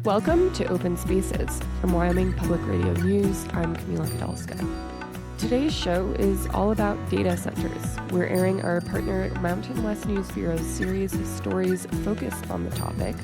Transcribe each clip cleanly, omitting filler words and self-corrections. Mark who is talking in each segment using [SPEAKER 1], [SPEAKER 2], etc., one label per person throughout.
[SPEAKER 1] Welcome to Open Spaces. From Wyoming Public Radio News, I'm Camila Kadalska. Today's show is all about data centers. We're airing our partner Mountain West News Bureau's series of stories focused on the topic.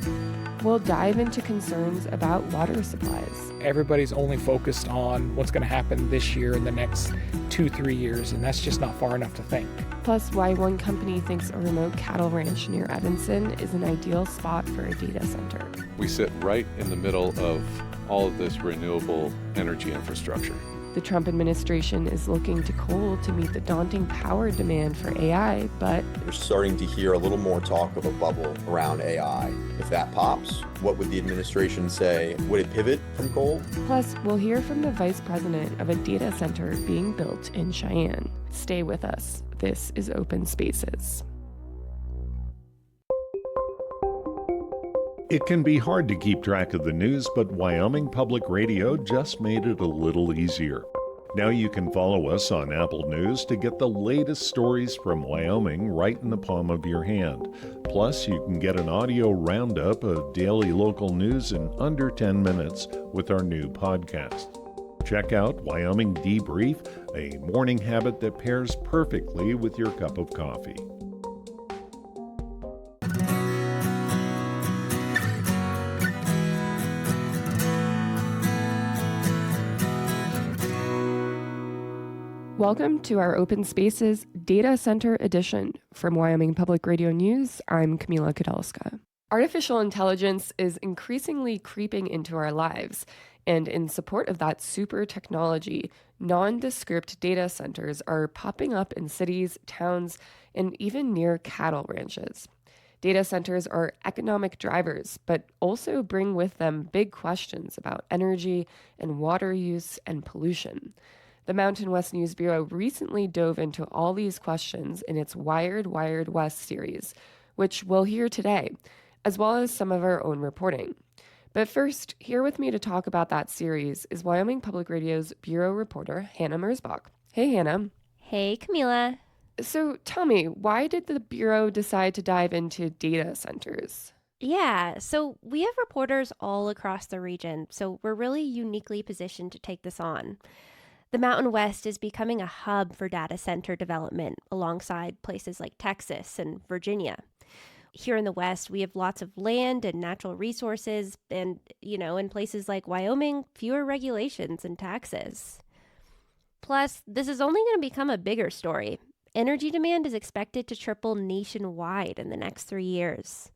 [SPEAKER 1] We'll dive into concerns about water supplies.
[SPEAKER 2] Everybody's only focused on what's going to happen this year and the next 2-3 years, and that's just not far enough to think.
[SPEAKER 1] Plus, why one company thinks a remote cattle ranch near Evanston is an ideal spot for a data center.
[SPEAKER 3] We sit right in the middle of all of this renewable energy infrastructure.
[SPEAKER 1] The Trump administration is looking to coal to meet the daunting power demand for AI, but
[SPEAKER 4] we're starting to hear a little more talk of a bubble around AI. If that pops, what would the administration say? Would it pivot from coal?
[SPEAKER 1] Plus, we'll hear from the vice president of a data center being built in Cheyenne. Stay with us. This is Open Spaces.
[SPEAKER 5] It can be hard to keep track of the news, but Wyoming Public Radio just made it a little easier. Now you can follow us on Apple News to get the latest stories from Wyoming right in the palm of your hand. Plus, you can get an audio roundup of daily local news in under 10 minutes with our new podcast. Check out Wyoming Debrief, a morning habit that pairs perfectly with your cup of coffee.
[SPEAKER 1] Welcome to our Open Spaces Data Center Edition. From Wyoming Public Radio News, I'm Camila Kadalska. Artificial intelligence is increasingly creeping into our lives, and in support of that super technology, nondescript data centers are popping up in cities, towns, and even near cattle ranches. Data centers are economic drivers, but also bring with them big questions about energy and water use and pollution. The Mountain West News Bureau recently dove into all these questions in its Wired West series, which we'll hear today, as well as some of our own reporting. But first, here with me to talk about that series is Wyoming Public Radio's bureau reporter, Hannah Merzbach. Hey, Hannah.
[SPEAKER 6] Hey, Camila.
[SPEAKER 1] So tell me, why did the bureau decide to dive into data centers?
[SPEAKER 6] Yeah, so we have reporters all across the region, so we're really uniquely positioned to take this on. The Mountain West is becoming a hub for data center development alongside places like Texas and Virginia. Here in the West, we have lots of land and natural resources, and, in places like Wyoming, fewer regulations and taxes. Plus, this is only going to become a bigger story. Energy demand is expected to triple nationwide in the next 3 years.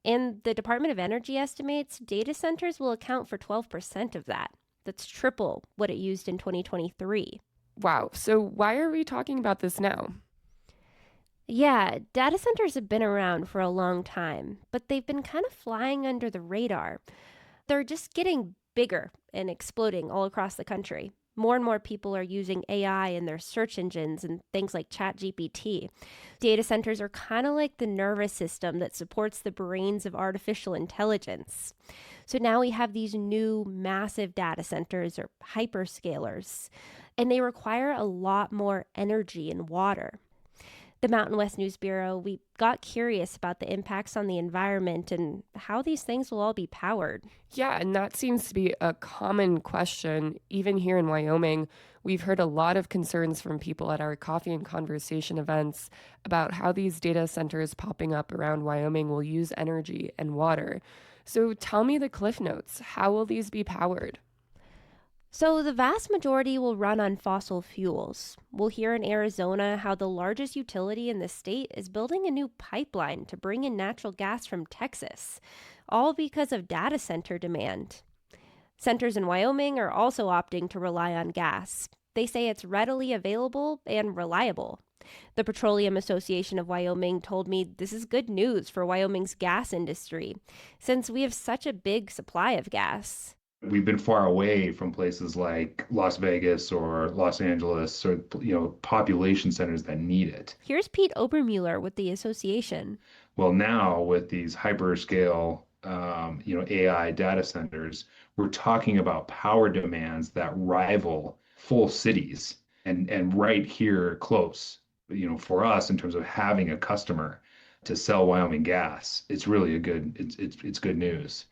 [SPEAKER 6] And the Department of Energy estimates data centers will account for 12% of that. That's triple what it used in 2023.
[SPEAKER 1] Wow. So why are we talking about this now?
[SPEAKER 6] Yeah, data centers have been around for a long time, but they've been kind of flying under the radar. They're just getting bigger and exploding all across the country. More and more people are using AI in their search engines and things like ChatGPT. Data centers are kind of like the nervous system that supports the brains of artificial intelligence. So now we have these new massive data centers or hyperscalers, and they require a lot more energy and water. The Mountain West News Bureau, we got curious about the impacts on the environment and how these things will all be powered.
[SPEAKER 1] Yeah, and that seems to be a common question. Even here in Wyoming, we've heard a lot of concerns from people at our coffee and conversation events about how these data centers popping up around Wyoming will use energy and water. So tell me the cliff notes. How will these be powered?
[SPEAKER 6] So the vast majority will run on fossil fuels. We'll hear in Arizona how the largest utility in the state is building a new pipeline to bring in natural gas from Texas, all because of data center demand. Centers in Wyoming are also opting to rely on gas. They say it's readily available and reliable. The Petroleum Association of Wyoming told me this is good news for Wyoming's gas industry, since we have such a big supply of gas.
[SPEAKER 7] We've been far away from places like Las Vegas or Los Angeles or, population centers that need it.
[SPEAKER 6] Here's Pete Obermuller with the association.
[SPEAKER 7] Well, now with these hyperscale, AI data centers, we're talking about power demands that rival full cities and right here close. For us, in terms of having a customer to sell Wyoming gas, it's really it's good news.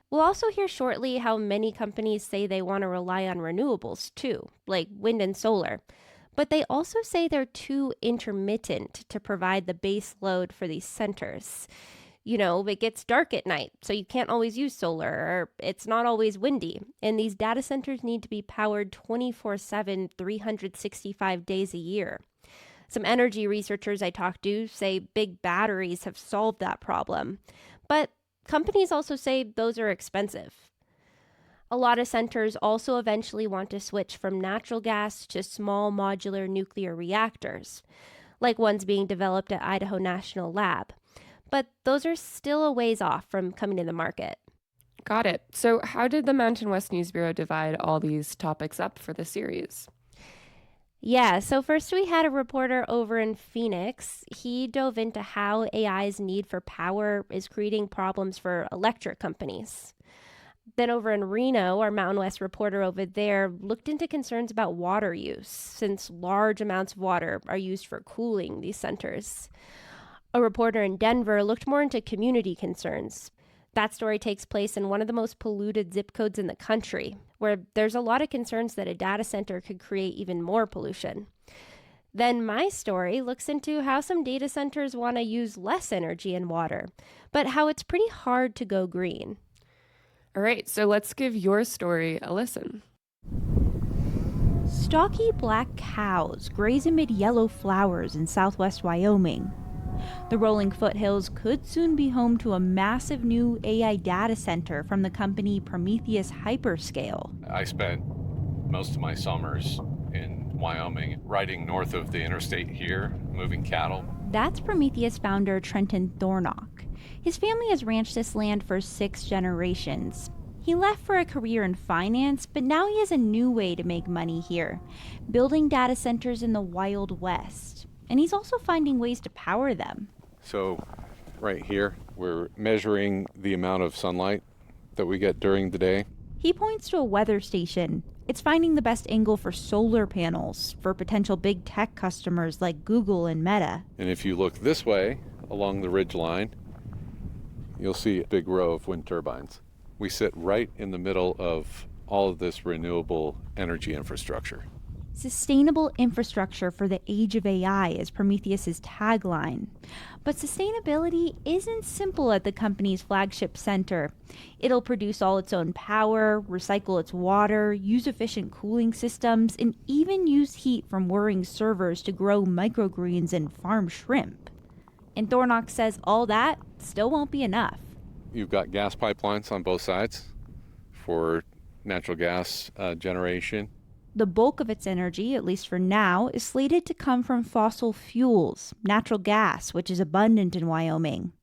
[SPEAKER 6] We'll also hear shortly how many companies say they want to rely on renewables too, like wind and solar. But they also say they're too intermittent to provide the base load for these centers. It gets dark at night, so you can't always use solar, or it's not always windy. And these data centers need to be powered 24/7, 365 days a year. Some energy researchers I talked to say big batteries have solved that problem. But companies also say those are expensive. A lot of centers also eventually want to switch from natural gas to small modular nuclear reactors, like ones being developed at Idaho National Lab. But those are still a ways off from coming to the market.
[SPEAKER 1] Got it. So how did the Mountain West News Bureau divide all these topics up for the series?
[SPEAKER 6] Yeah, so first we had a reporter over in Phoenix. He dove into how AI's need for power is creating problems for electric companies. Then over in Reno, our Mountain West reporter over there looked into concerns about water use, since large amounts of water are used for cooling these centers. A reporter in Denver looked more into community concerns. That story takes place in one of the most polluted zip codes in the country, where there's a lot of concerns that a data center could create even more pollution. Then my story looks into how some data centers want to use less energy and water, but how it's pretty hard to go green.
[SPEAKER 1] All right, so let's give your story a listen.
[SPEAKER 8] Stocky black cows graze amid yellow flowers in southwest Wyoming. The rolling foothills could soon be home to a massive new AI data center from the company Prometheus Hyperscale.
[SPEAKER 3] I spent most of my summers in Wyoming, riding north of the interstate here, moving cattle.
[SPEAKER 8] That's Prometheus founder Trenton Thornock. His family has ranched this land for 6 generations. He left for a career in finance, but now he has a new way to make money here, building data centers in the Wild West. And he's also finding ways to power them.
[SPEAKER 3] So right here, we're measuring the amount of sunlight that we get during the day.
[SPEAKER 8] He points to a weather station. It's finding the best angle for solar panels for potential big tech customers like Google and Meta.
[SPEAKER 3] And if you look this way along the ridge line, you'll see a big row of wind turbines. We sit right in the middle of all of this renewable energy infrastructure.
[SPEAKER 8] Sustainable infrastructure for the age of AI is Prometheus's tagline. But sustainability isn't simple at the company's flagship center. It'll produce all its own power, recycle its water, use efficient cooling systems, and even use heat from whirring servers to grow microgreens and farm shrimp. And Thornock says all that still won't be enough.
[SPEAKER 3] You've got gas pipelines on both sides for natural gas generation.
[SPEAKER 8] The bulk of its energy, at least for now, is slated to come from fossil fuels, natural gas, which is abundant in Wyoming.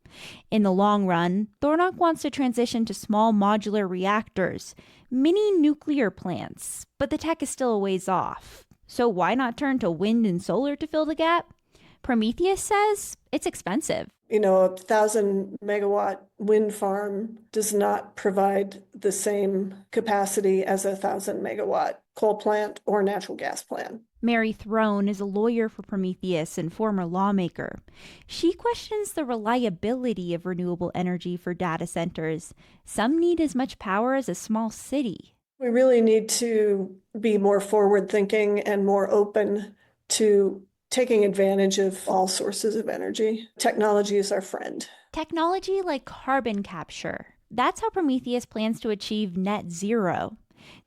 [SPEAKER 8] In the long run, Thornock wants to transition to small modular reactors, mini nuclear plants, but the tech is still a ways off. So why not turn to wind and solar to fill the gap? Prometheus says it's expensive.
[SPEAKER 9] A 1,000 megawatt wind farm does not provide the same capacity as a 1,000 megawatt coal plant or natural gas plant.
[SPEAKER 8] Mary Throne is a lawyer for Prometheus and former lawmaker. She questions the reliability of renewable energy for data centers. Some need as much power as a small city.
[SPEAKER 9] We really need to be more forward-thinking and more open to taking advantage of all sources of energy. Technology is our friend.
[SPEAKER 8] Technology like carbon capture. That's how Prometheus plans to achieve net zero.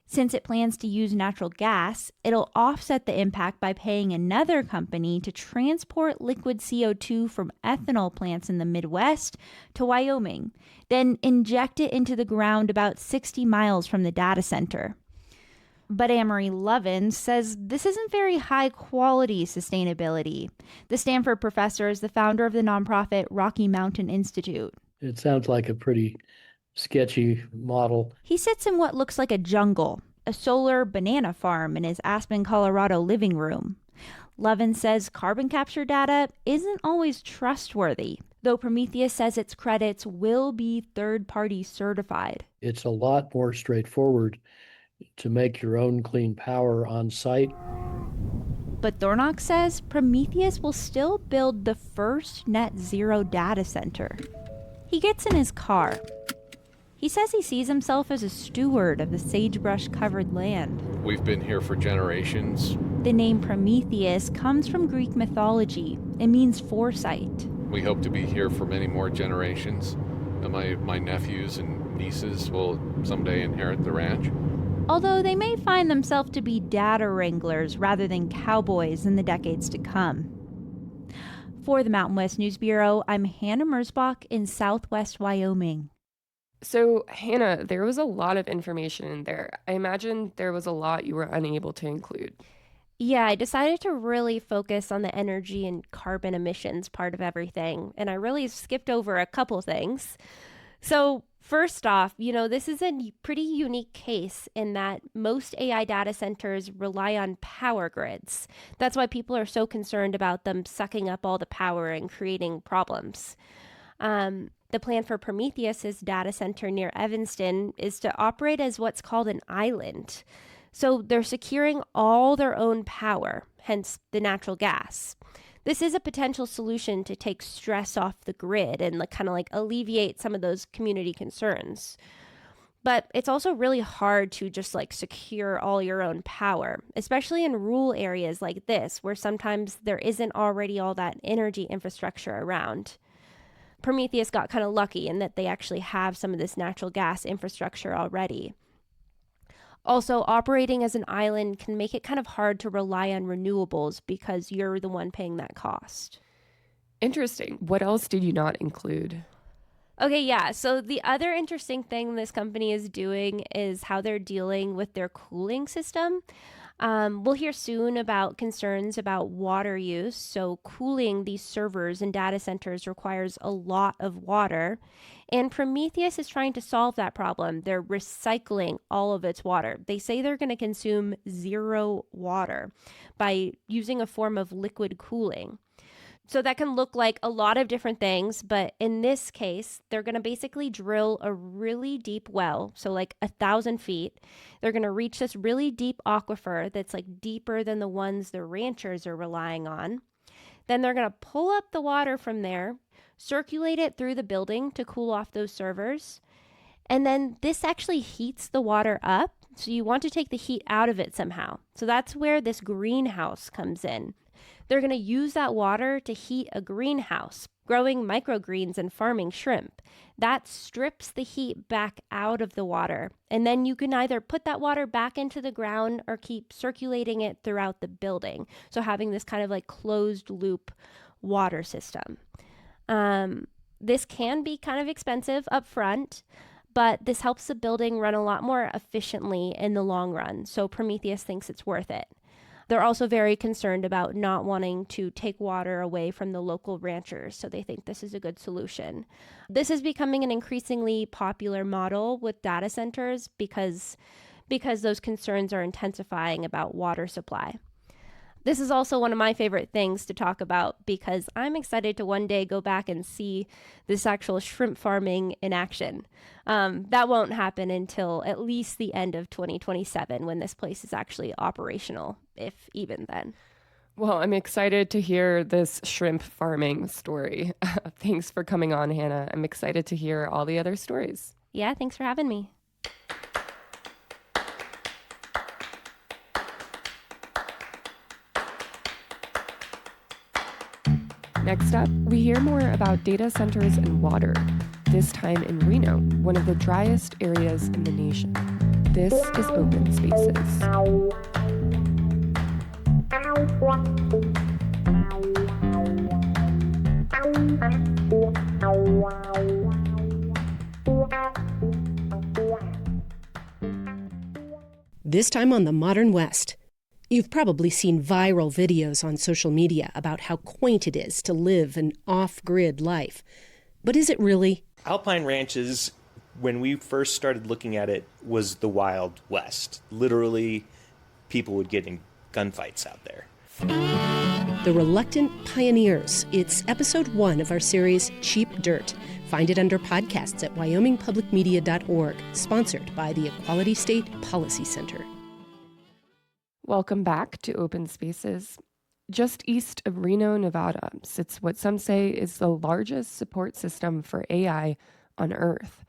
[SPEAKER 8] Since it plans to use natural gas, it'll offset the impact by paying another company to transport liquid CO2 from ethanol plants in the Midwest to Wyoming, then inject it into the ground about 60 miles from the data center. But Amory Lovin says this isn't very high-quality sustainability. The Stanford professor is the founder of the nonprofit Rocky Mountain Institute.
[SPEAKER 10] It sounds like a pretty sketchy model.
[SPEAKER 8] He sits in what looks like a jungle, a solar banana farm in his Aspen, Colorado living room. Lovin says carbon capture data isn't always trustworthy, though Prometheus says its credits will be third-party certified.
[SPEAKER 10] It's a lot more straightforward to make your own clean power on site.
[SPEAKER 8] But Thornock says Prometheus will still build the first net zero data center. He gets in his car. He says he sees himself as a steward of the sagebrush-covered land.
[SPEAKER 3] We've been here for generations.
[SPEAKER 8] The name Prometheus comes from Greek mythology. It means foresight.
[SPEAKER 3] We hope to be here for many more generations. And my nephews and nieces will someday inherit the ranch.
[SPEAKER 8] Although they may find themselves to be data wranglers rather than cowboys in the decades to come. For the Mountain West News Bureau, I'm Hannah Merzbach in Southwest Wyoming.
[SPEAKER 1] So, Hannah, there was a lot of information in there. I imagine there was a lot you were unable to include.
[SPEAKER 6] Yeah, I decided to really focus on the energy and carbon emissions part of everything, and I really skipped over a couple things. So, first off, this is a pretty unique case in that most AI data centers rely on power grids. That's why people are so concerned about them sucking up all the power and creating problems. The plan for Prometheus's data center near Evanston is to operate as what's called an island. So they're securing all their own power, hence the natural gas. This is a potential solution to take stress off the grid and kind of alleviate some of those community concerns. But it's also really hard to just secure all your own power, especially in rural areas like this, where sometimes there isn't already all that energy infrastructure around. Prometheus got kind of lucky in that they actually have some of this natural gas infrastructure already. Also, operating as an island can make it kind of hard to rely on renewables because you're the one paying that cost.
[SPEAKER 1] Interesting. What else did you not include?
[SPEAKER 6] Okay, yeah. So the other interesting thing this company is doing is how they're dealing with their cooling system. We'll hear soon about concerns about water use. So cooling these servers and data centers requires a lot of water. And Prometheus is trying to solve that problem. They're recycling all of its water. They say they're going to consume 0 water by using a form of liquid cooling. So that can look like a lot of different things, but in this case, they're going to basically drill a really deep well, so 1,000 feet. They're going to reach this really deep aquifer that's deeper than the ones the ranchers are relying on. Then they're going to pull up the water from there, circulate it through the building to cool off those servers, and then this actually heats the water up, so you want to take the heat out of it somehow. So that's where this greenhouse comes in. They're going to use that water to heat a greenhouse, growing microgreens and farming shrimp. That strips the heat back out of the water. And then you can either put that water back into the ground or keep circulating it throughout the building. So having this kind of closed loop water system. This can be kind of expensive up front, but this helps the building run a lot more efficiently in the long run. So Prometheus thinks it's worth it. They're also very concerned about not wanting to take water away from the local ranchers, so they think this is a good solution. This is becoming an increasingly popular model with data centers because those concerns are intensifying about water supply. This is also one of my favorite things to talk about because I'm excited to one day go back and see this actual shrimp farming in action. That won't happen until at least the end of 2027 when this place is actually operational, if even then.
[SPEAKER 1] Well, I'm excited to hear this shrimp farming story. Thanks for coming on, Hannah. I'm excited to hear all the other stories.
[SPEAKER 6] Yeah, thanks for having me.
[SPEAKER 1] Next up, we hear more about data centers and water, this time in Reno, one of the driest areas in the nation. This is Open Spaces.
[SPEAKER 11] This time on the Modern West. You've probably seen viral videos on social media about how quaint it is to live an off-grid life. But is it really?
[SPEAKER 12] Alpine ranches, when we first started looking at it, was the Wild West. Literally, people would get in gunfights out there.
[SPEAKER 11] The Reluctant Pioneers. It's episode 1 of our series, Cheap Dirt. Find it under podcasts at wyomingpublicmedia.org, sponsored by the Equality State Policy Center.
[SPEAKER 1] Welcome back to Open Spaces. Just east of Reno, Nevada, sits what some say is the largest support system for AI on Earth.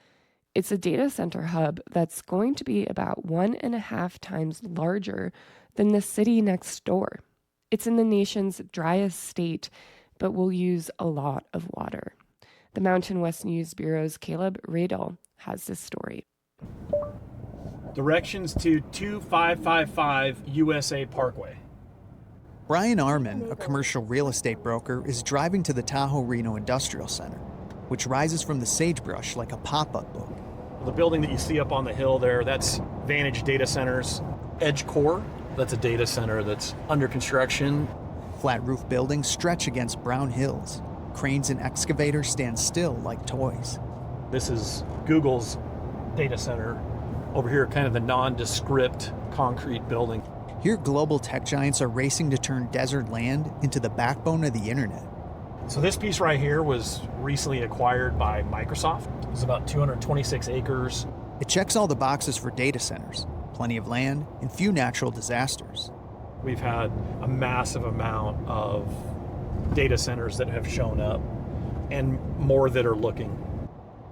[SPEAKER 1] It's a data center hub that's going to be about 1.5 times larger than the city next door. It's in the nation's driest state, but will use a lot of water. The Mountain West News Bureau's Caleb Radel has this story.
[SPEAKER 13] Directions to 2555 USA Parkway.
[SPEAKER 14] Brian Arman, a commercial real estate broker, is driving to the Tahoe Reno Industrial Center, which rises from the sagebrush like a pop-up book.
[SPEAKER 13] The building that you see up on the hill there, that's Vantage Data Centers. Edge Core, that's a data center that's under construction.
[SPEAKER 14] Flat roof buildings stretch against brown hills. Cranes and excavators stand still like toys.
[SPEAKER 13] This is Google's data center. Over here, kind of the nondescript concrete building.
[SPEAKER 14] Here, global tech giants are racing to turn desert land into the backbone of the internet.
[SPEAKER 13] So this piece right here was recently acquired by Microsoft. It's about 226 acres.
[SPEAKER 14] It checks all the boxes for data centers, plenty of land, and few natural disasters.
[SPEAKER 13] We've had a massive amount of data centers that have shown up and more that are looking.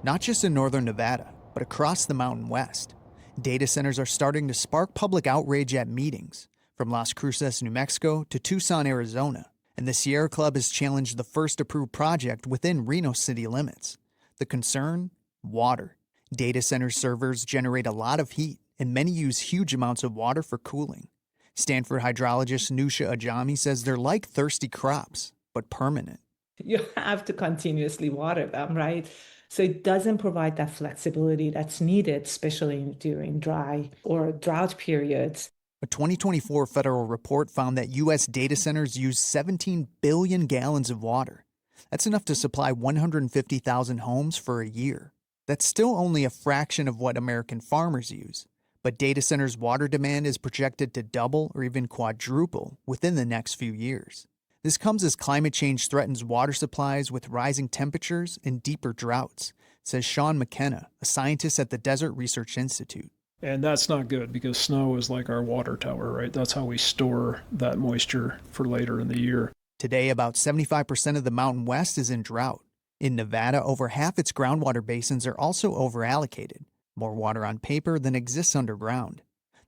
[SPEAKER 14] Not just in northern Nevada, but across the Mountain West. Data centers are starting to spark public outrage at meetings, from Las Cruces, New Mexico to Tucson, Arizona. And the Sierra Club has challenged the first approved project within Reno city limits. The concern? Water. Data center servers generate a lot of heat, and many use huge amounts of water for cooling. Stanford hydrologist Nusha Ajami says they're like thirsty crops, but permanent.
[SPEAKER 15] You have to continuously water them, right? So it doesn't provide that flexibility that's needed, especially during dry or drought periods.
[SPEAKER 14] A 2024 federal report found that U.S. data centers use 17 billion gallons of water. That's enough to supply 150,000 homes for a year. That's still only a fraction of what American farmers use. But data centers' water demand is projected to double or even quadruple within the next few years. This comes as climate change threatens water supplies with rising temperatures and deeper droughts, says Sean McKenna, a scientist at the Desert Research Institute.
[SPEAKER 16] And that's not good because snow is like our water tower, right? That's how we store that moisture for later in the year.
[SPEAKER 14] Today, about 75% of the Mountain West is in drought. In Nevada, over half its groundwater basins are also overallocated, more water on paper than exists underground.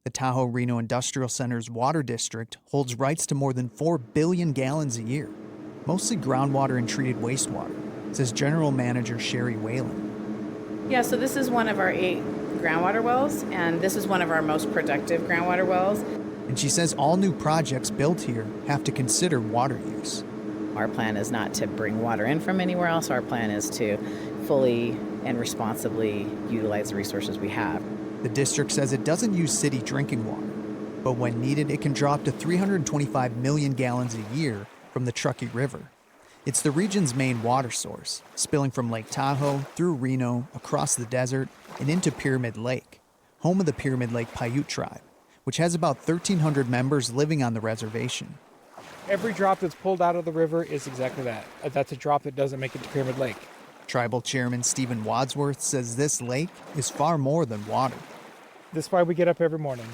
[SPEAKER 14] The Tahoe Reno Industrial Center's water district holds rights to more than 4 billion gallons a year, mostly groundwater and treated wastewater, says General Manager Sherry Whalen.
[SPEAKER 17] Yeah, so this is one of our 8 groundwater wells, and this is one of our most productive groundwater wells.
[SPEAKER 14] And she says all new projects built here have to consider water use.
[SPEAKER 17] Our plan is not to bring water in from anywhere else. Our plan is to fully and responsibly utilize the resources we have.
[SPEAKER 14] The district says it doesn't use city drinking water, but when needed, it can draw up to 325 million gallons a year from the Truckee River. It's the region's main water source, spilling from Lake Tahoe, through Reno, across the desert, and into Pyramid Lake, home of the Pyramid Lake Paiute tribe, which has about 1,300 members living on the reservation.
[SPEAKER 2] Every drop that's pulled out of the river is exactly that. That's a drop that doesn't make it to Pyramid Lake.
[SPEAKER 14] Tribal Chairman Stephen Wadsworth says this lake is far more than water.
[SPEAKER 2] That's why we get up every morning.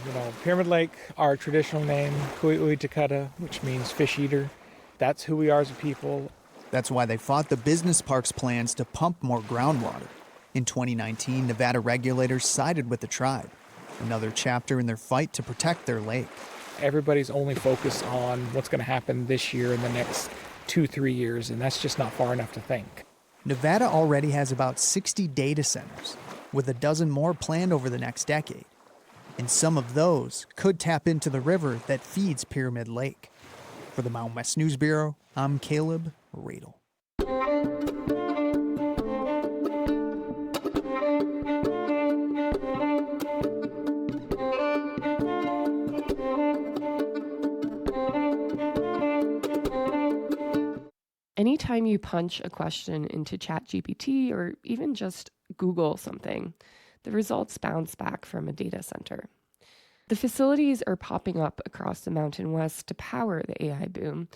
[SPEAKER 2] Pyramid Lake, our traditional name, Kui'ui Takata, which means fish eater. That's who we are as a people.
[SPEAKER 14] That's why they fought the business park's plans to pump more groundwater. In 2019, Nevada regulators sided with the tribe, another chapter in their fight to protect their lake.
[SPEAKER 2] Everybody's only focused on what's going to happen this year and the next 2-3 years, and that's just not far enough to think.
[SPEAKER 14] Nevada already has about 60 data centers, with a dozen more planned over the next decade. And some of those could tap into the river that feeds Pyramid Lake. For the Mountain West News Bureau, I'm Caleb Radel.
[SPEAKER 1] Anytime you punch a question into ChatGPT or even just Google something, the results bounce back from a data center. The facilities are popping up across the Mountain West to power the AI boom.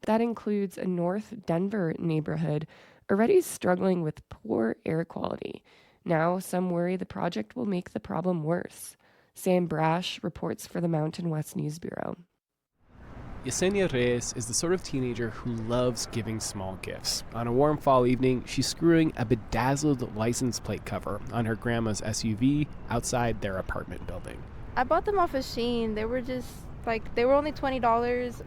[SPEAKER 1] That includes a North Denver neighborhood already struggling with poor air quality. Now, some worry the project will make the problem worse. Sam Brash reports for the Mountain West News Bureau.
[SPEAKER 18] Yesenia Reyes is the sort of teenager who loves giving small gifts. On a warm fall evening, she's screwing a bedazzled license plate cover on her grandma's SUV outside their apartment building.
[SPEAKER 19] I bought them off of Shein. They were just, they were only $20.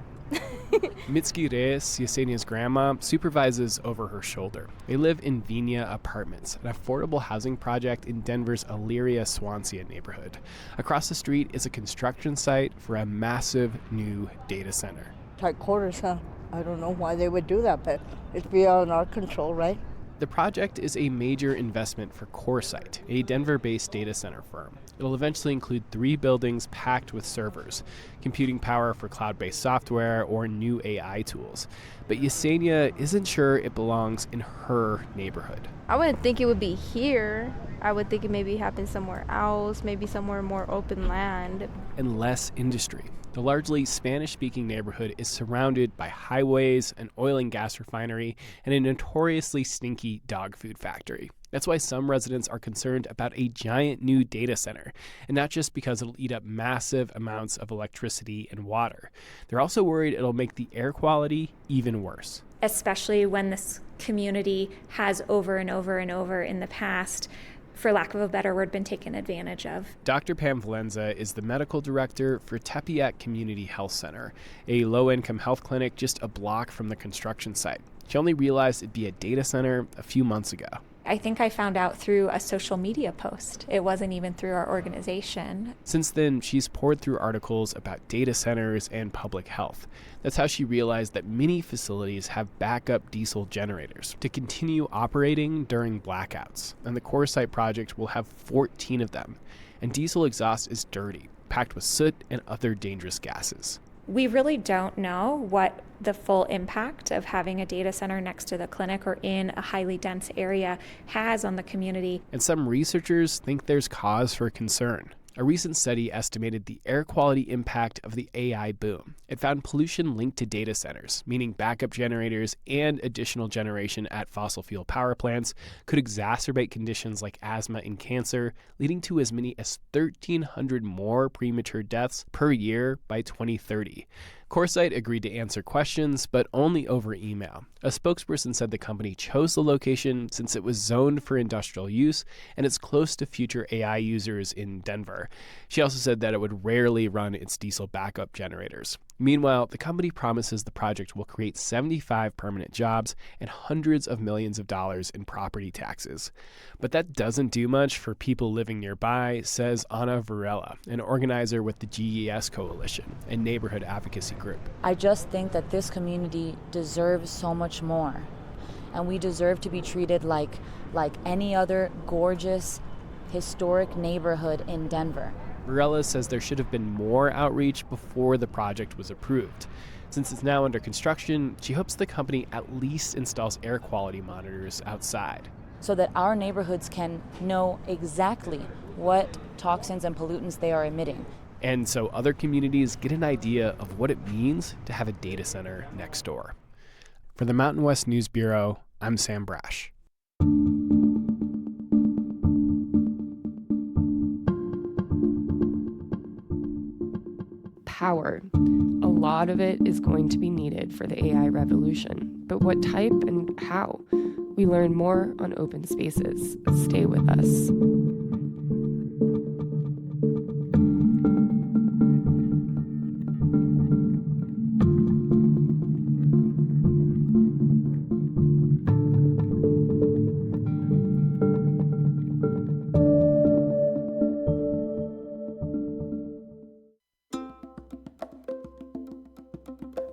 [SPEAKER 18] Mitski Reyes, Yesenia's grandma, supervises over her shoulder. They live in Vinia Apartments, an affordable housing project in Denver's Elyria-Swansea neighborhood. Across the street is a construction site for a massive new data center.
[SPEAKER 20] Tight quarters, huh? I don't know why they would do that, but it's beyond our control, right?
[SPEAKER 18] The project is a major investment for CoreSite, a Denver-based data center firm. It'll eventually include 3 buildings packed with servers, computing power for cloud-based software or new AI tools. But Yesenia isn't sure it belongs in her neighborhood.
[SPEAKER 19] I wouldn't think it would be here. I would think it maybe happened somewhere else, maybe somewhere more open land.
[SPEAKER 18] And less industry. The largely Spanish-speaking neighborhood is surrounded by highways, an oil and gas refinery, and a notoriously stinky dog food factory. That's why some residents are concerned about a giant new data center, and not just because it'll eat up massive amounts of electricity and water. They're also worried it'll make the air quality even worse.
[SPEAKER 21] Especially when this community has over and over and over in the past, for lack of a better word, been taken advantage of.
[SPEAKER 18] Dr. Pam Valenza is the medical director for Tepeyac Community Health Center, a low-income health clinic just a block from the construction site. She only realized it'd be a data center a few months ago.
[SPEAKER 21] I think I found out through a social media post. It wasn't even through our organization.
[SPEAKER 18] Since then, she's poured through articles about data centers and public health. That's how she realized that many facilities have backup diesel generators to continue operating during blackouts. And the CoreSite project will have 14 of them. And diesel exhaust is dirty, packed with soot and other dangerous gases.
[SPEAKER 21] We really don't know what the full impact of having a data center next to the clinic or in a highly dense area has on the community.
[SPEAKER 18] And some researchers think there's cause for concern. A recent study estimated the air quality impact of the AI boom. It found pollution linked to data centers, meaning backup generators and additional generation at fossil fuel power plants could exacerbate conditions like asthma and cancer, leading to as many as 1,300 more premature deaths per year by 2030. CoreSite agreed to answer questions, but only over email. A spokesperson said the company chose the location since it was zoned for industrial use and it's close to future AI users in Denver. She also said that it would rarely run its diesel backup generators. Meanwhile, the company promises the project will create 75 permanent jobs and hundreds of millions of dollars in property taxes. But that doesn't do much for people living nearby, says Ana Varela, an organizer with the GES Coalition, a neighborhood advocacy group.
[SPEAKER 22] I just think that this community deserves so much more. And we deserve to be treated like any other gorgeous, historic neighborhood in Denver.
[SPEAKER 18] Varela says there should have been more outreach before the project was approved. Since it's now under construction, she hopes the company at least installs air quality monitors outside,
[SPEAKER 22] so that our neighborhoods can know exactly what toxins and pollutants they are emitting.
[SPEAKER 18] And so other communities get an idea of what it means to have a data center next door. For the Mountain West News Bureau, I'm Sam Brash.
[SPEAKER 1] Power. A lot of it is going to be needed for the AI revolution. But what type and how? We learn more on Open Spaces. Stay with us.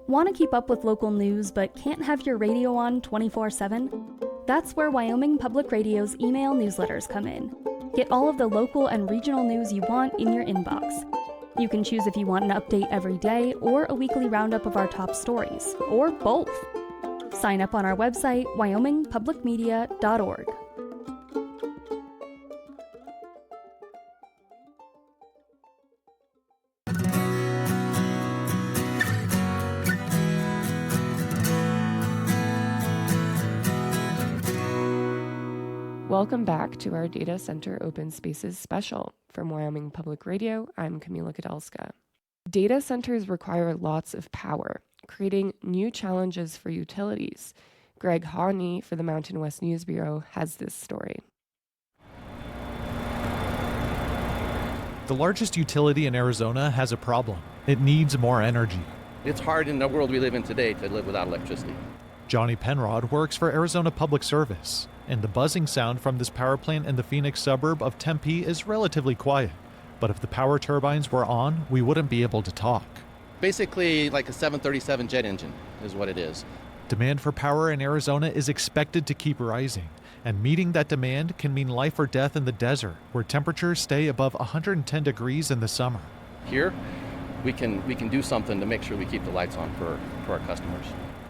[SPEAKER 23] Want to keep up with local news but can't have your radio on 24/7? That's where Wyoming Public Radio's email newsletters come in. Get all of the local and regional news you want in your inbox. You can choose if you want an update every day or a weekly roundup of our top stories, or both. Sign up on our website, wyomingpublicmedia.org.
[SPEAKER 1] Welcome back to our Data Center Open Spaces special. From Wyoming Public Radio, I'm Camila Kadelska. data centers require lots of power, creating new challenges for utilities. Greg Hawney for the Mountain West News Bureau has this story.
[SPEAKER 4] The largest utility in Arizona has a problem. It needs more energy.
[SPEAKER 5] It's hard in the world we live in today to live without electricity.
[SPEAKER 4] Johnny Penrod works for Arizona Public Service, and the buzzing sound from this power plant in the Phoenix suburb of Tempe is relatively quiet. But if the power turbines were on, we wouldn't be able to talk.
[SPEAKER 5] Basically like a 737 jet engine is what it is.
[SPEAKER 4] Demand for power in Arizona is expected to keep rising, and meeting that demand can mean life or death in the desert, where temperatures stay above 110 degrees in the summer.
[SPEAKER 5] Here, we can do something to make sure we keep the lights on for our customers.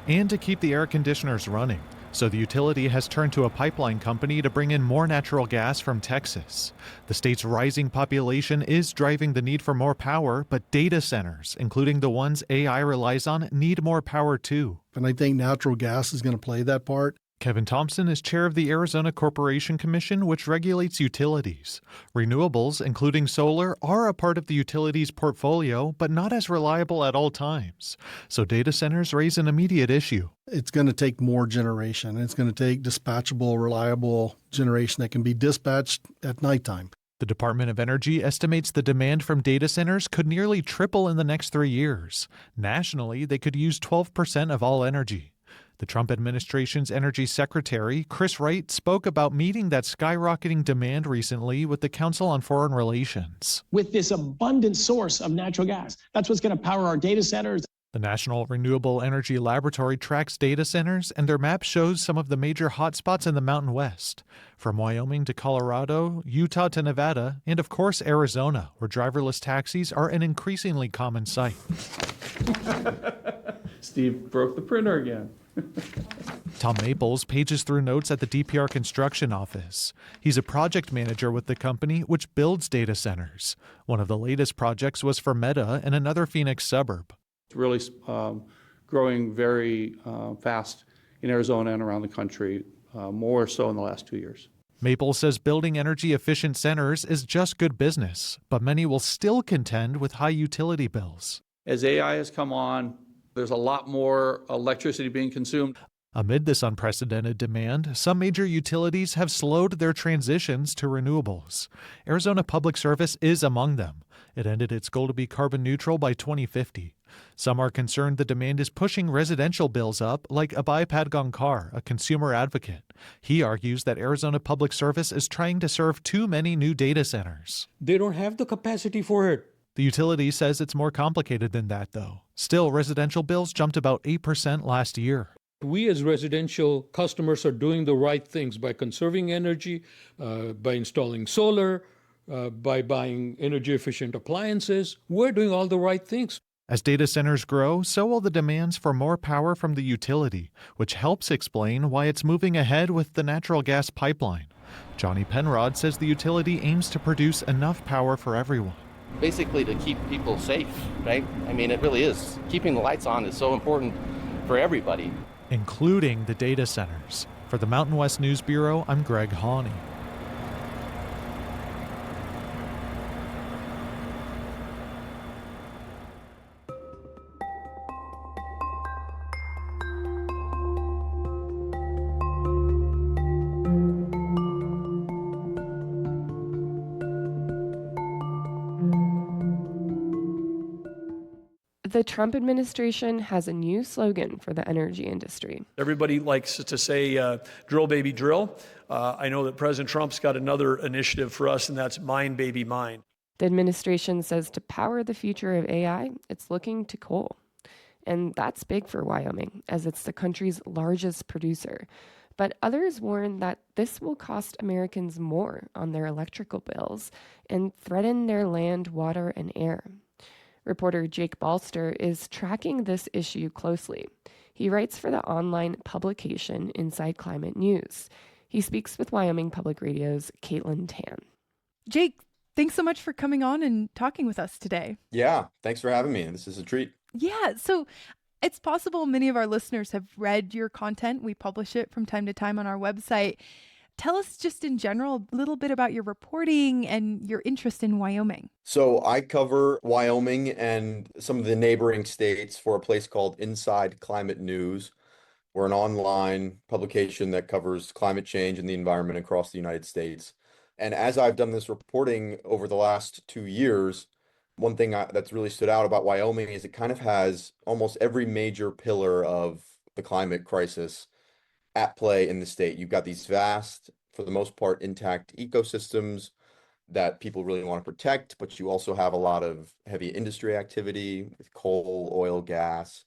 [SPEAKER 4] And to keep the air conditioners running. So the utility has turned to a pipeline company to bring in more natural gas from Texas. The state's rising population is driving the need for more power, but data centers, including the ones AI relies on, need more power too.
[SPEAKER 7] And I think natural gas is going to play that part.
[SPEAKER 4] Kevin Thompson is chair of the Arizona Corporation Commission, which regulates utilities. Renewables, including solar, are a part of the utility's portfolio, but not as reliable at all times. So data centers raise an immediate issue.
[SPEAKER 7] It's going to take more generation. It's going to take dispatchable, reliable generation that can be dispatched at nighttime.
[SPEAKER 4] The Department of Energy estimates the demand from data centers could nearly triple in the next 3 years. Nationally, they could use 12% of all energy. The Trump administration's energy secretary, Chris Wright, spoke about meeting that skyrocketing demand recently with the Council on Foreign Relations.
[SPEAKER 24] With this abundant source of natural gas, that's what's going to power our data centers.
[SPEAKER 4] The National Renewable Energy Laboratory tracks data centers, and their map shows some of the major hotspots in the Mountain West, from Wyoming to Colorado, Utah to Nevada, and of course Arizona, where driverless taxis are an increasingly common sight.
[SPEAKER 25] Steve broke the printer again.
[SPEAKER 4] Tom Maples pages through notes at the DPR construction office. He's a project manager with the company, which builds data centers. One of the latest projects was for Meta in another Phoenix suburb.
[SPEAKER 25] It's really growing very fast in Arizona and around the country, more so in the last 2 years.
[SPEAKER 4] Maples says building energy-efficient centers is just good business, but many will still contend with high utility bills.
[SPEAKER 25] As AI has come on, there's a lot more electricity being consumed.
[SPEAKER 4] Amid this unprecedented demand, some major utilities have slowed their transitions to renewables. Arizona Public Service is among them. It ended its goal to be carbon neutral by 2050. Some are concerned the demand is pushing residential bills up, like Abhay Padgankar, a consumer advocate. He argues that Arizona Public Service is trying to serve too many new data centers.
[SPEAKER 26] They don't have the capacity for it.
[SPEAKER 4] The utility says it's more complicated than that, though. Still, residential bills jumped about 8% last year.
[SPEAKER 26] We as residential customers are doing the right things by conserving energy, by installing solar, by buying energy-efficient appliances. We're doing all the right things.
[SPEAKER 4] As data centers grow, so will the demands for more power from the utility, which helps explain why it's moving ahead with the natural gas pipeline. Johnny Penrod says the utility aims to produce enough power for everyone.
[SPEAKER 5] Basically to keep people safe, right? I mean, it really is. Keeping the lights on is so important for everybody.
[SPEAKER 4] Including the data centers. For the Mountain West News Bureau, I'm Greg Hawney.
[SPEAKER 1] The Trump administration has a new slogan for the energy industry.
[SPEAKER 13] Everybody likes to say, drill, baby, drill. I know that President Trump's got another initiative for us, and that's mine, baby, mine.
[SPEAKER 1] The administration says to power the future of AI, it's looking to coal. And that's big for Wyoming, as it's the country's largest producer. But others warn that this will cost Americans more on their electrical bills and threaten their land, water, and air. Reporter Jake Balster is tracking this issue closely. He writes for the online publication Inside Climate News. He speaks with Wyoming Public Radio's Caitlin Tan.
[SPEAKER 27] Jake, thanks so much for coming on and talking with us today.
[SPEAKER 28] Yeah, thanks for having me. This is a treat.
[SPEAKER 27] Yeah, so it's possible many of our listeners have read your content. We publish it from time to time on our website. Tell us just in general a little bit about your reporting and your interest in Wyoming.
[SPEAKER 28] So I cover Wyoming and some of the neighboring states for a place called Inside Climate News. We're an online publication that covers climate change and the environment across the United States. And as I've done this reporting over the last 2 years, one thing that's really stood out about Wyoming is it kind of has almost every major pillar of the climate crisis at play in the state. You've got these vast, for the most part, intact ecosystems that people really want to protect, but you also have a lot of heavy industry activity with coal, oil, gas.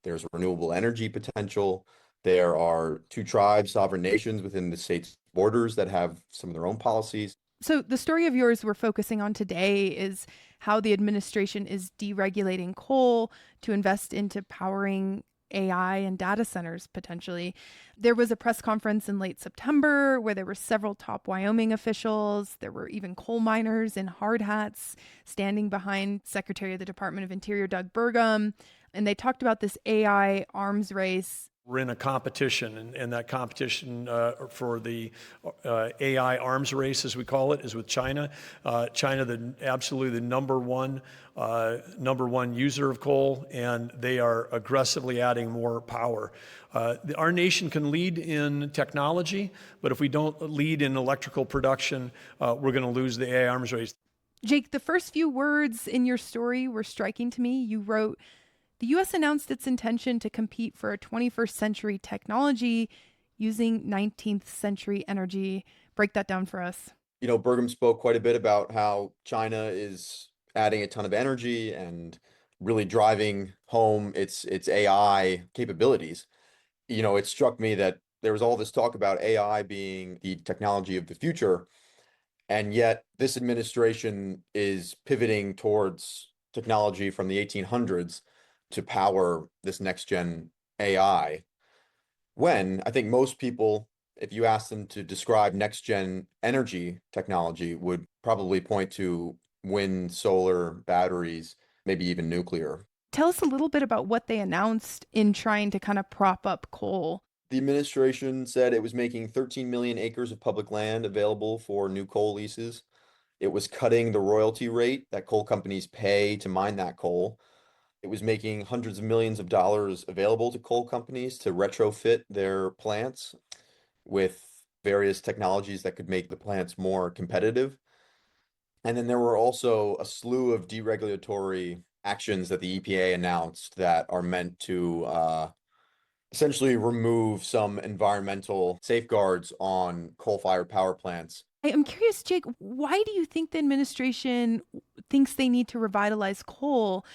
[SPEAKER 28] There's renewable energy potential. There are two tribes, sovereign nations within the state's borders that have some of their own policies.
[SPEAKER 27] So the story of yours we're focusing on today is how the administration is deregulating coal to invest into powering AI and data centers potentially. There was a press conference in late September where there were several top Wyoming officials. There were even coal miners in hard hats standing behind Secretary of the Department of Interior, Doug Burgum. And they talked about this AI arms race.
[SPEAKER 16] We're in a competition, and that competition for the AI arms race, as we call it, is with China. China, absolutely the number one user of coal, and they are aggressively adding more power. Our nation can lead in technology, but if we don't lead in electrical production, we're going to lose the AI arms race.
[SPEAKER 27] Jake, the first few words in your story were striking to me. You wrote, "The U.S. announced its intention to compete for a 21st century technology using 19th century energy." Break that down for us.
[SPEAKER 28] You know, Burgum spoke quite a bit about how China is adding a ton of energy and really driving home its AI capabilities. You know, it struck me that there was all this talk about AI being the technology of the future, and yet this administration is pivoting towards technology from the 1800s to power this next gen AI. When I think most people, if you ask them to describe next gen energy technology, would probably point to wind, solar, batteries, maybe even nuclear.
[SPEAKER 27] Tell us a little bit about what they announced in trying to kind of prop up coal.
[SPEAKER 28] The administration said it was making 13 million acres of public land available for new coal leases. It was cutting the royalty rate that coal companies pay to mine that coal. It was making hundreds of millions of dollars available to coal companies to retrofit their plants with various technologies that could make the plants more competitive. And then there were also a slew of deregulatory actions that the EPA announced that are meant to essentially remove some environmental safeguards on coal-fired power plants.
[SPEAKER 27] I'm curious, Jake, why do you think the administration thinks they need to revitalize coal?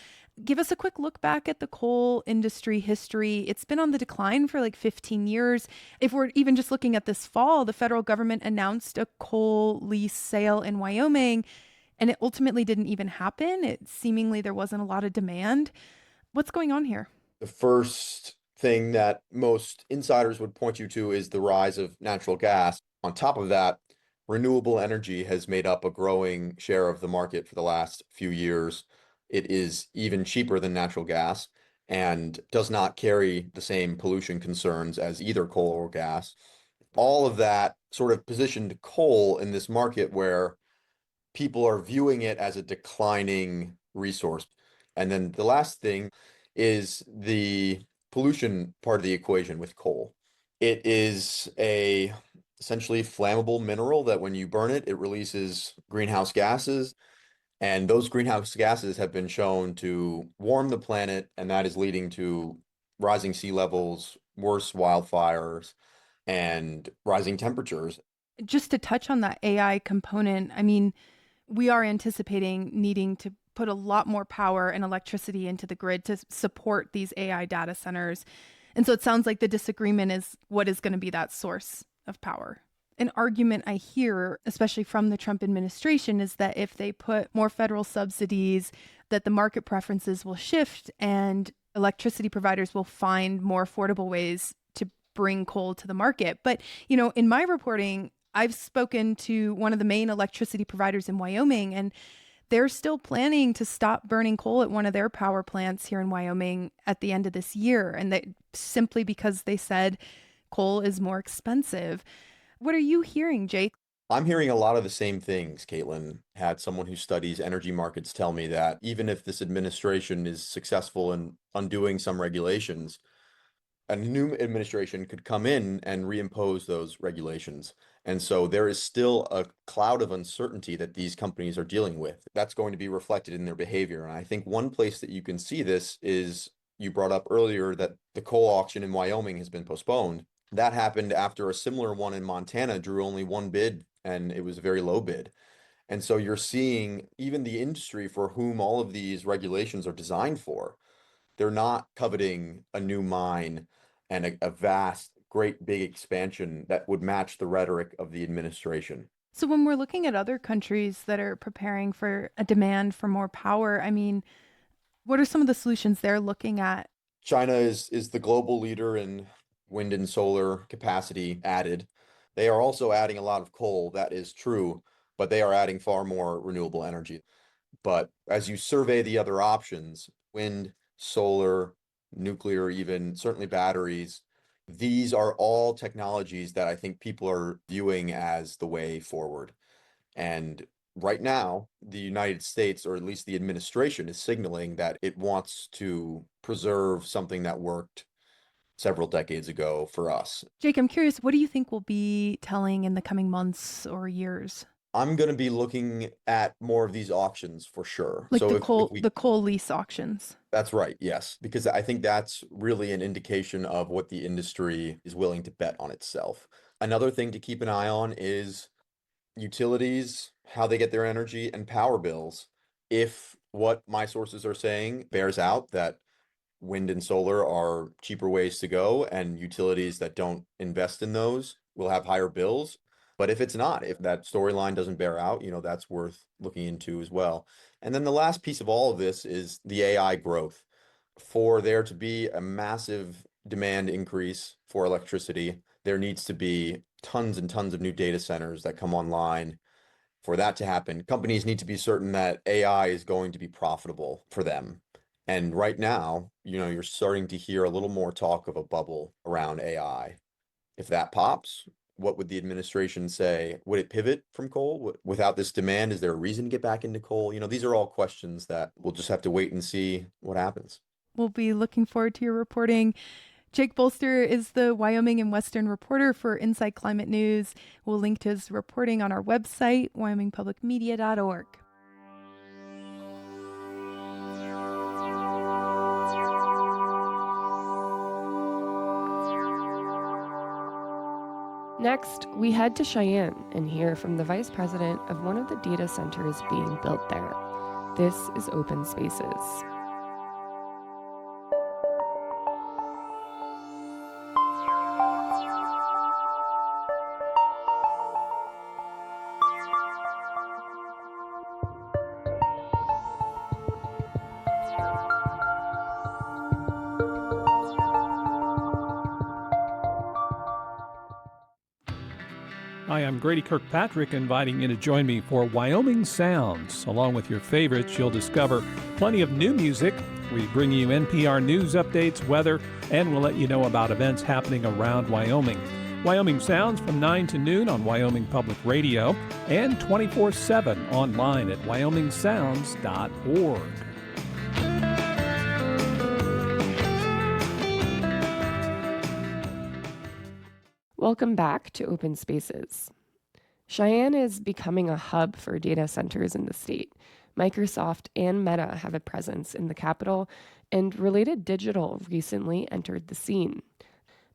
[SPEAKER 27] Give us a quick look back at the coal industry history. It's been on the decline for like 15 years. If we're even just looking at this fall, the federal government announced a coal lease sale in Wyoming, and it ultimately didn't even happen. Seemingly there wasn't a lot of demand. What's going on here?
[SPEAKER 28] The first thing that most insiders would point you to is the rise of natural gas. On top of that, renewable energy has made up a growing share of the market for the last few years. It is even cheaper than natural gas and does not carry the same pollution concerns as either coal or gas. All of that sort of positioned coal in this market where people are viewing it as a declining resource. And then the last thing is the pollution part of the equation with coal. It is a essentially flammable mineral that when you burn it, it releases greenhouse gases. And those greenhouse gases have been shown to warm the planet, and that is leading to rising sea levels, worse wildfires, and rising temperatures.
[SPEAKER 27] Just to touch on that AI component, I mean, we are anticipating needing to put a lot more power and electricity into the grid to support these AI data centers. And so it sounds like the disagreement is what is going to be that source of power. An argument I hear, especially from the Trump administration, is that if they put more federal subsidies, that the market preferences will shift and electricity providers will find more affordable ways to bring coal to the market. But, you know, in my reporting, I've spoken to one of the main electricity providers in Wyoming, and they're still planning to stop burning coal at one of their power plants here in Wyoming at the end of this year. And they simply because they said coal is more expensive. What are you hearing, Jake?
[SPEAKER 28] I'm hearing a lot of the same things, Caitlin. Had someone who studies energy markets tell me that even if this administration is successful in undoing some regulations, a new administration could come in and reimpose those regulations. And so there is still a cloud of uncertainty that these companies are dealing with. That's going to be reflected in their behavior. And I think one place that you can see this is you brought up earlier that the coal auction in Wyoming has been postponed. That happened after a similar one in Montana drew only one bid, and it was a very low bid. And so you're seeing even the industry for whom all of these regulations are designed for, they're not coveting a new mine and a vast, great big expansion that would match the rhetoric of the administration.
[SPEAKER 27] So when we're looking at other countries that are preparing for a demand for more power, I mean, what are some of the solutions they're looking at?
[SPEAKER 28] China is the global leader in wind and solar capacity added. They are also adding a lot of coal, that is true, but they are adding far more renewable energy. But as you survey the other options, wind, solar, nuclear, even certainly batteries, these are all technologies that I think people are viewing as the way forward. And right now, the United States, or at least the administration, is signaling that it wants to preserve something that worked several decades ago for us.
[SPEAKER 27] Jake, I'm curious, what do you think will be telling in the coming months or years?
[SPEAKER 28] I'm going to be looking at more of these auctions for sure.
[SPEAKER 27] Like
[SPEAKER 28] So
[SPEAKER 27] the coal lease auctions.
[SPEAKER 28] That's right, yes, because I think that's really an indication of what the industry is willing to bet on itself. Another thing to keep an eye on is utilities, how they get their energy, and power bills. If what my sources are saying bears out that wind and solar are cheaper ways to go, and utilities that don't invest in those will have higher bills. But if it's not, if that storyline doesn't bear out, that's worth looking into as well. And then the last piece of all of this is the AI growth. For there to be a massive demand increase for electricity, there needs to be tons and tons of new data centers that come online. For that to happen, companies need to be certain that AI is going to be profitable for them. And right now, you're starting to hear a little more talk of a bubble around AI. If that pops, what would the administration say? Would it pivot from coal? Without this demand, is there a reason to get back into coal? These are all questions that we'll just have to wait and see what happens.
[SPEAKER 27] We'll be looking forward to your reporting. Jake Bolster is the Wyoming and Western reporter for Inside Climate News. We'll link to his reporting on our website, wyomingpublicmedia.org.
[SPEAKER 1] Next, we head to Cheyenne and hear from the vice president of one of the data centers being built there. This is Open Spaces.
[SPEAKER 3] Hi, I'm Grady Kirkpatrick, inviting you to join me for Wyoming Sounds. Along with your favorites, you'll discover plenty of new music. We bring you NPR news updates, weather, and we'll let you know about events happening around Wyoming. Wyoming Sounds from 9 to noon on Wyoming Public Radio and 24/7 online at wyomingsounds.org.
[SPEAKER 1] Welcome back to Open Spaces. Cheyenne is becoming a hub for data centers in the state. Microsoft and Meta have a presence in the capital, and Related Digital recently entered the scene.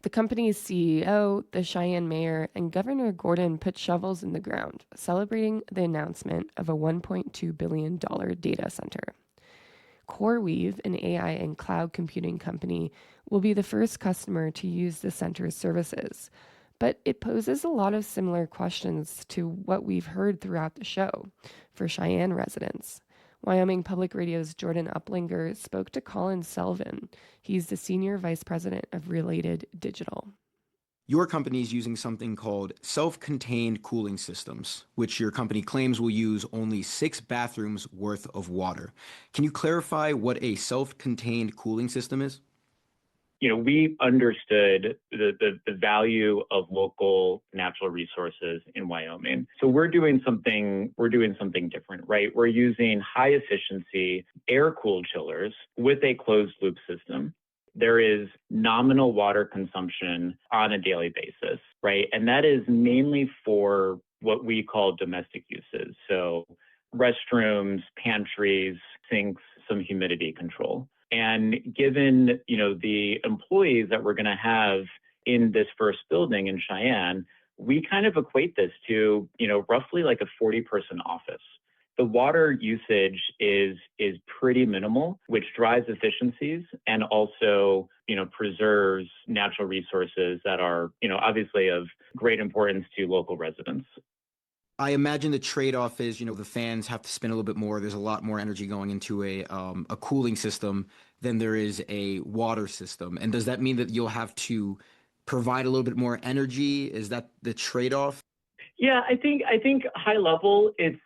[SPEAKER 1] The company's CEO, the Cheyenne mayor, and Governor Gordon put shovels in the ground, celebrating the announcement of a $1.2 billion data center. CoreWeave, an AI and cloud computing company, will be the first customer to use the center's services. But it poses a lot of similar questions to what we've heard throughout the show for Cheyenne residents. Wyoming Public Radio's Jordan Uplinger spoke to Colin Selvin. He's the Senior Vice President of Related Digital.
[SPEAKER 6] Your company is using something called self-contained cooling systems, which your company claims will use only 6 bathrooms worth of water. Can you clarify what a self-contained cooling system is?
[SPEAKER 2] we understood the value of local natural resources in Wyoming. So we're doing something different, right? We're using high efficiency air-cooled chillers with a closed loop system. There is nominal water consumption on a daily basis, right? And that is mainly for what we call domestic uses. So restrooms, pantries, sinks, some humidity control. And given, the employees that we're going to have in this first building in Cheyenne, we kind of equate this to, roughly like a 40-person office. The water usage is pretty minimal, which drives efficiencies and also, preserves natural resources that are, obviously of great importance to local residents.
[SPEAKER 6] I imagine the trade-off is, the fans have to spin a little bit more. There's a lot more energy going into a cooling system than there is a water system. And does that mean that you'll have to provide a little bit more energy? Is that the trade-off?
[SPEAKER 2] Yeah, I think high level, it's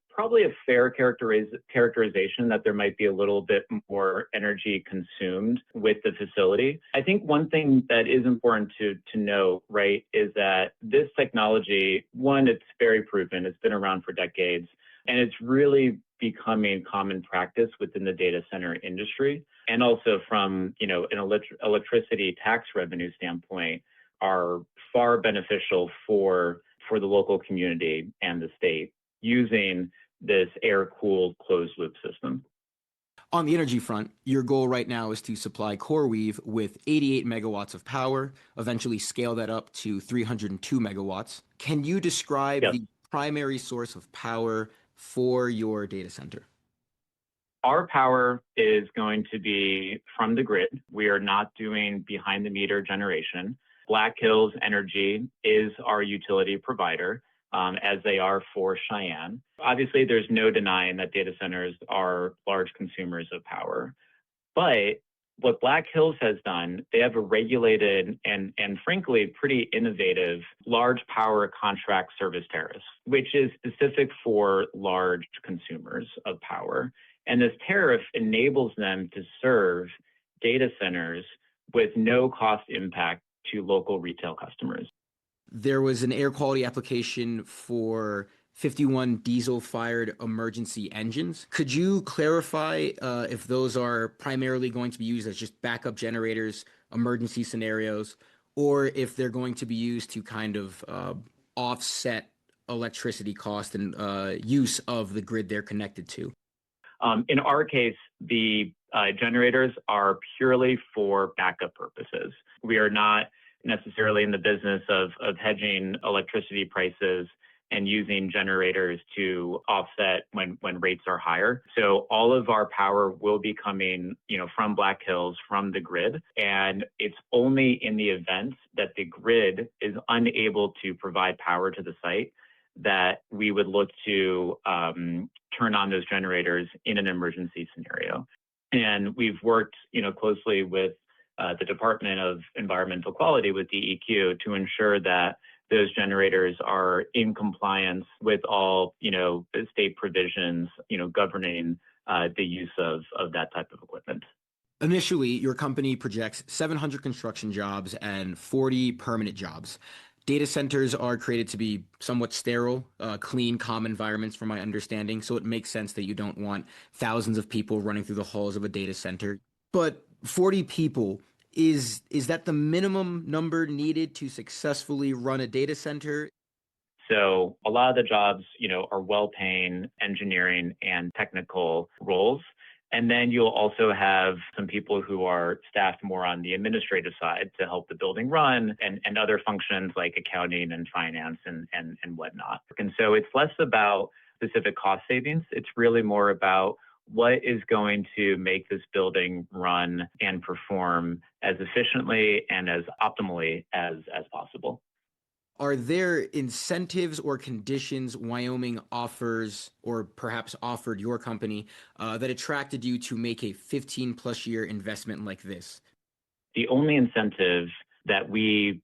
[SPEAKER 2] probably a fair characterization that there might be a little bit more energy consumed with the facility. I think one thing that is important to know, right, is that this technology, one, it's very proven, it's been around for decades, and it's really becoming common practice within the data center industry, and also from an electricity tax revenue standpoint, are far beneficial for the local community and the state using this air-cooled closed-loop system.
[SPEAKER 6] On the energy front, your goal right now is to supply CoreWeave with 88 megawatts of power, eventually scale that up to 302 megawatts. Can you describe the primary source of power for your data center?
[SPEAKER 2] Our power is going to be from the grid. We are not doing behind-the-meter generation. Black Hills Energy is our utility provider, as they are for Cheyenne. Obviously, there's no denying that data centers are large consumers of power. But what Black Hills has done, they have a regulated and frankly, pretty innovative large power contract service tariff, which is specific for large consumers of power. And this tariff enables them to serve data centers with no cost impact to local retail customers.
[SPEAKER 6] There was an air quality application for 51 diesel-fired emergency engines. Could you clarify if those are primarily going to be used as just backup generators, emergency scenarios, or if they're going to be used to kind of offset electricity cost and use of the grid they're connected to?
[SPEAKER 2] In our case, the generators are purely for backup purposes. We are not necessarily in the business of hedging electricity prices and using generators to offset when rates are higher. So all of our power will be coming, from Black Hills, from the grid. And it's only in the event that the grid is unable to provide power to the site that we would look to turn on those generators in an emergency scenario. And we've worked, closely with the Department of Environmental Quality, with DEQ, to ensure that those generators are in compliance with all, state provisions, governing the use of that type of equipment.
[SPEAKER 6] Initially, your company projects 700 construction jobs and 40 permanent jobs. Data centers are created to be somewhat sterile, clean, calm environments, from my understanding. So it makes sense that you don't want thousands of people running through the halls of a data center. But 40 people, is that the minimum number needed to successfully run a data center?
[SPEAKER 2] So a lot of the jobs, are well-paying engineering and technical roles. And then you'll also have some people who are staffed more on the administrative side to help the building run, and other functions like accounting and finance and whatnot. And so it's less about specific cost savings. It's really more about what is going to make this building run and perform as efficiently and as optimally as possible.
[SPEAKER 6] Are there incentives or conditions Wyoming offers, or perhaps offered your company, that attracted you to make a 15-plus year investment like this?
[SPEAKER 2] The only incentive that we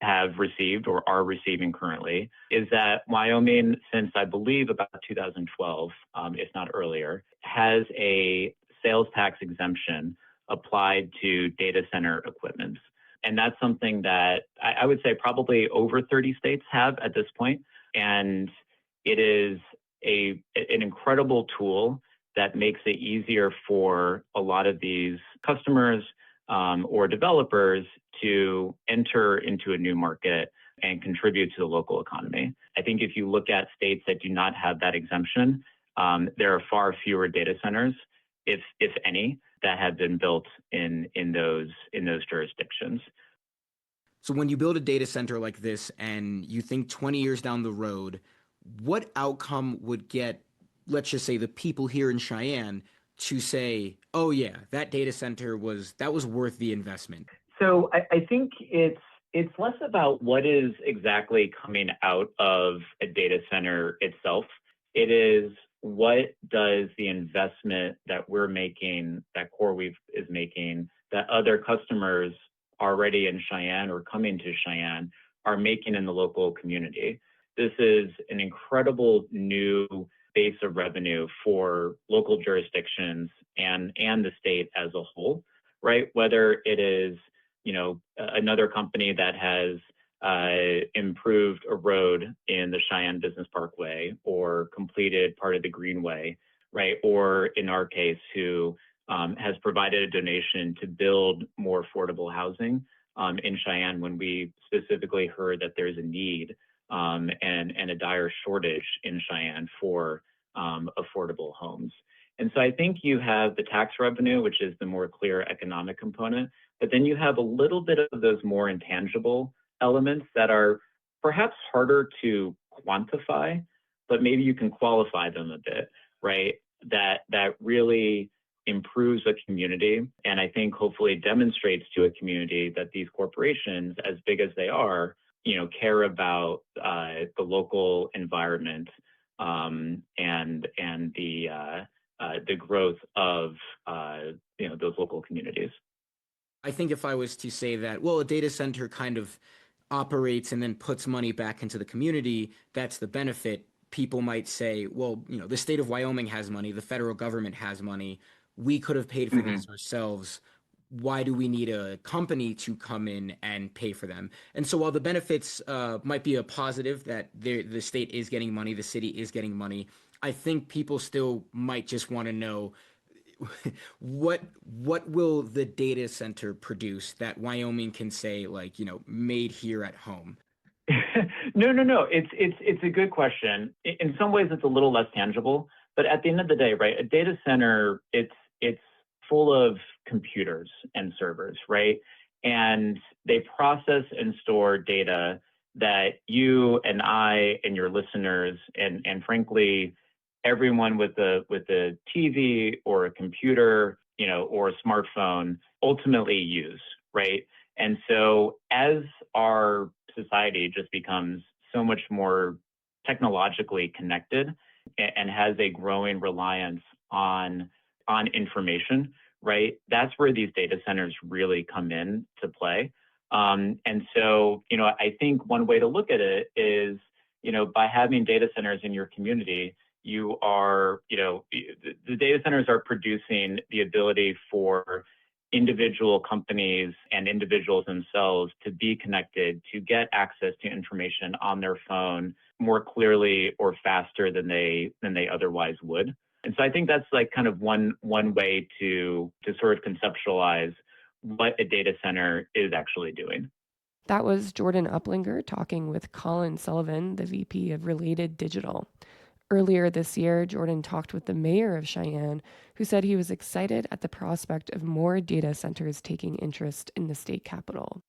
[SPEAKER 2] have received or are receiving currently is that Wyoming, since I believe about 2012, if not earlier, has a sales tax exemption applied to data center equipment. And that's something that I would say probably over 30 states have at this point. And it is an incredible tool that makes it easier for a lot of these customers or developers to enter into a new market and contribute to the local economy. I think if you look at states that do not have that exemption, there are far fewer data centers, if any, that have been built in those jurisdictions.
[SPEAKER 6] So when you build a data center like this and you think 20 years down the road, what outcome would get, let's just say, the people here in Cheyenne to say, oh yeah, that data center was worth the investment?
[SPEAKER 2] So I think it's less about what is exactly coming out of a data center itself. It is, what does the investment that we're making, that CoreWeave is making, that other customers already in Cheyenne or coming to Cheyenne are making in the local community. This is an incredible new base of revenue for local jurisdictions and the state as a whole, right? Whether it is, another company that has improved a road in the Cheyenne Business Parkway or completed part of the Greenway, right? Or in our case, who has provided a donation to build more affordable housing in Cheyenne when we specifically heard that there's a need and a dire shortage in Cheyenne for affordable homes. And so I think you have the tax revenue, which is the more clear economic component, but then you have a little bit of those more intangible elements that are perhaps harder to quantify, but maybe you can qualify them a bit, right? That really improves a community, and I think hopefully demonstrates to a community that these corporations, as big as they are, care about the local environment and the growth of those local communities.
[SPEAKER 6] I think if I was to say that, well, a data center kind of operates and then puts money back into the community, that's the benefit. People might say, well, the state of Wyoming has money, the federal government has money. We could have paid for these ourselves. Why do we need a company to come in and pay for them? And so while the benefits might be a positive, that the state is getting money, the city is getting money, I think people still might just want to know what will the data center produce that Wyoming can say, made here at home?
[SPEAKER 2] No. It's a good question. In some ways, it's a little less tangible, but at the end of the day, right, a data center, it's full of computers and servers, right? And they process and store data that you and I and your listeners and frankly, everyone with a TV or a computer, or a smartphone ultimately use, right? And so as our society just becomes so much more technologically connected and has a growing reliance on information, right? That's where these data centers really come in to play. And so, I think one way to look at it is, by having data centers in your community, you are, the data centers are producing the ability for individual companies and individuals themselves to be connected, to get access to information on their phone more clearly or faster than they otherwise would. And so I think that's kind of one way to sort of conceptualize what a data center is actually doing.
[SPEAKER 1] That was Jordan Uplinger talking with Colin Sullivan, the VP of Related Digital. Earlier this year, Jordan talked with the mayor of Cheyenne, who said he was excited at the prospect of more data centers taking interest in the state capital.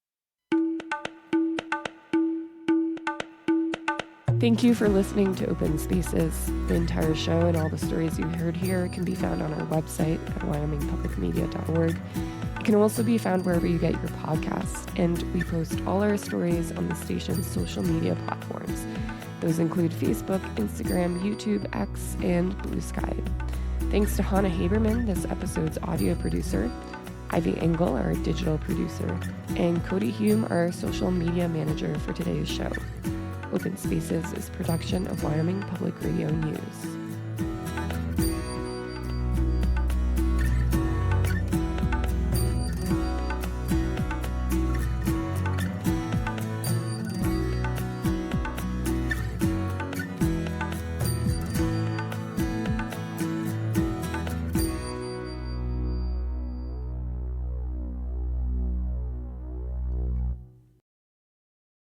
[SPEAKER 1] Thank you for listening to Open Spaces. The entire show and all the stories you heard here can be found on our website at wyomingpublicmedia.org. It can also be found wherever you get your podcasts, and we post all our stories on the station's social media platforms. Those include Facebook, Instagram, YouTube, X, and Blue Sky. Thanks to Hannah Haberman, this episode's audio producer, Ivy Engel, our digital producer, and Cody Hume, our social media manager for today's show. Open Spaces is a production of Wyoming Public Radio News.